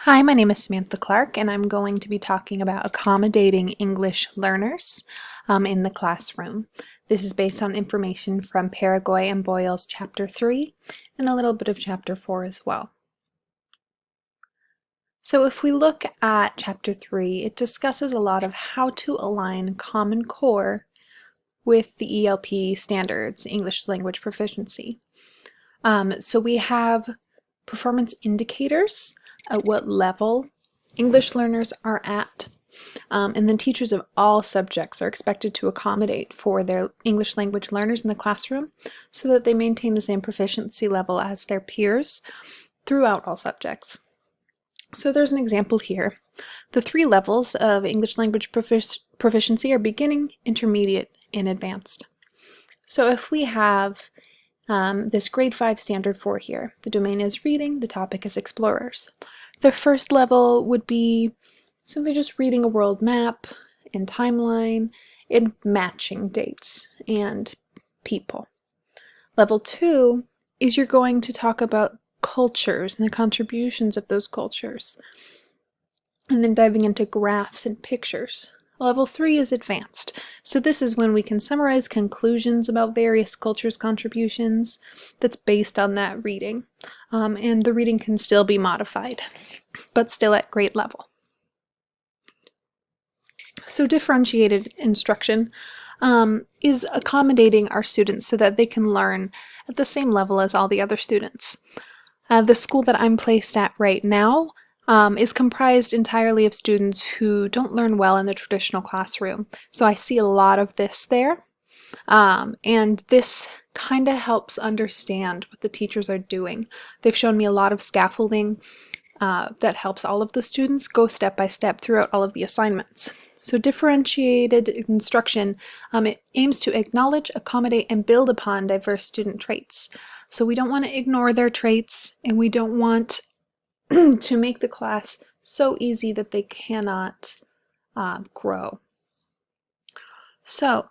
Hi, my name is Samantha Clark, and I'm going to be talking about accommodating English learners in the classroom. This is based on information from Paraguay and Boyle's Chapter 3 and a little bit of Chapter 4 as well. So if we look at Chapter 3, it discusses a lot of how to align Common Core with the ELP standards, English Language Proficiency. So we have performance indicators at what level English learners are at, and then teachers of all subjects are expected to accommodate for their English language learners in the classroom so that they maintain the same proficiency level as their peers throughout all subjects. So there's an example here. The 3 levels of English language proficiency are beginning, intermediate, and advanced. So if we have this grade 5 standard 4 here, the domain is reading, the topic is explorers. The first level would be simply just reading a world map and timeline and matching dates and people. Level 2 is you're going to talk about cultures and the contributions of those cultures, and then diving into graphs and pictures. Level 3 is advanced. So this is when we can summarize conclusions about various cultures' contributions that's based on that reading. And the reading can still be modified, but still at grade level. So differentiated instruction is accommodating our students so that they can learn at the same level as all the other students. The school that I'm placed at right now is comprised entirely of students who don't learn well in the traditional classroom. So I see a lot of this there. And this kind of helps understand what the teachers are doing. They've shown me a lot of scaffolding that helps all of the students go step by step throughout all of the assignments. So differentiated instruction, it aims to acknowledge, accommodate, and build upon diverse student traits. So we don't want to ignore their traits, and we don't want to make the class so easy that they cannot grow. So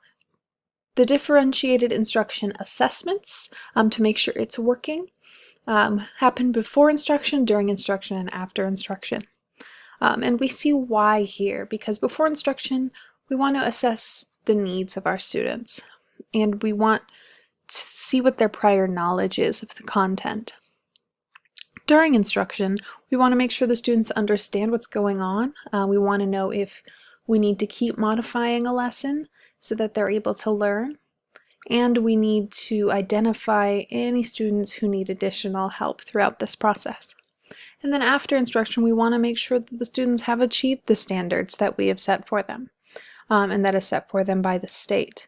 the differentiated instruction assessments to make sure it's working happen before instruction, during instruction, and after instruction. And we see why here, because before instruction, we want to assess the needs of our students, and we want to see what their prior knowledge is of the content. During instruction, we want to make sure the students understand what's going on. We want to know if we need to keep modifying a lesson so that they're able to learn. And we need to identify any students who need additional help throughout this process. And then after instruction, we want to make sure that the students have achieved the standards that we have set for them, and that is set for them by the state.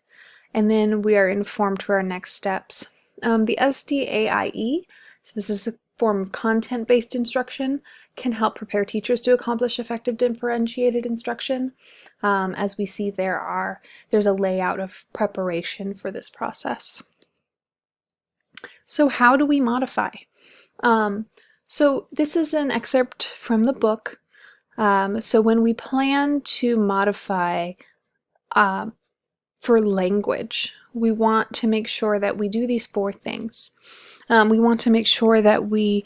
And then we are informed for our next steps. The SDAIE, so this is a form of content-based instruction, can help prepare teachers to accomplish effective differentiated instruction. As we see, there's a layout of preparation for this process. So how do we modify? So this is an excerpt from the book. So when we plan to modify for language, we want to make sure that we do these 4 things. We want to make sure that we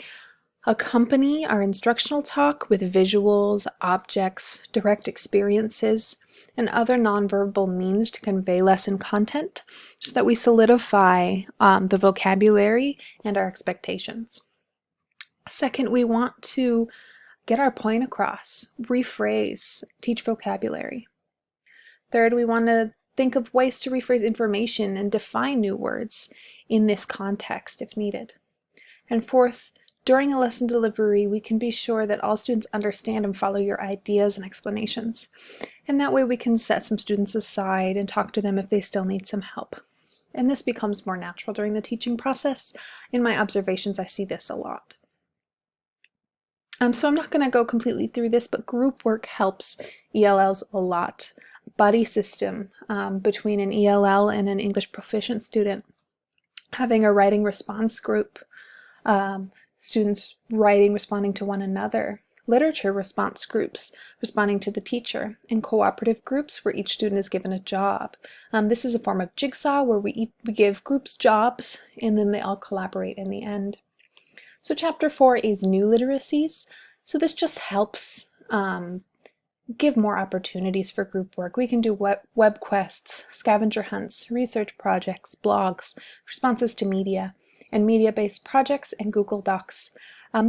accompany our instructional talk with visuals, objects, direct experiences, and other nonverbal means to convey lesson content so that we solidify the vocabulary and our expectations. Second, we want to get our point across, rephrase, teach vocabulary. Third, we want to think of ways to rephrase information and define new words in this context if needed. And fourth, during a lesson delivery, we can be sure that all students understand and follow your ideas and explanations. And that way we can set some students aside and talk to them if they still need some help. And this becomes more natural during the teaching process. In my observations, I see this a lot. So I'm not going to go completely through this, but group work helps ELLs a lot. Buddy system between an ELL and an English proficient student. Having a writing response group, students writing, responding to one another. Literature response groups, responding to the teacher. And cooperative groups where each student is given a job. This is a form of jigsaw where we give groups jobs and then they all collaborate in the end. So chapter 4 is new literacies. So this just helps give more opportunities for group work. We can do web quests, scavenger hunts, research projects, blogs, responses to media, and media-based projects and Google Docs.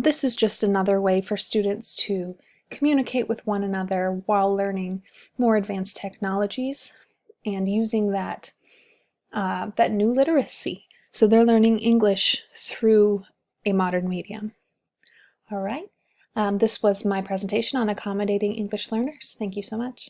This is just another way for students to communicate with one another while learning more advanced technologies and using that new literacy. So they're learning English through a modern medium. All right. This was my presentation on accommodating English learners. Thank you so much.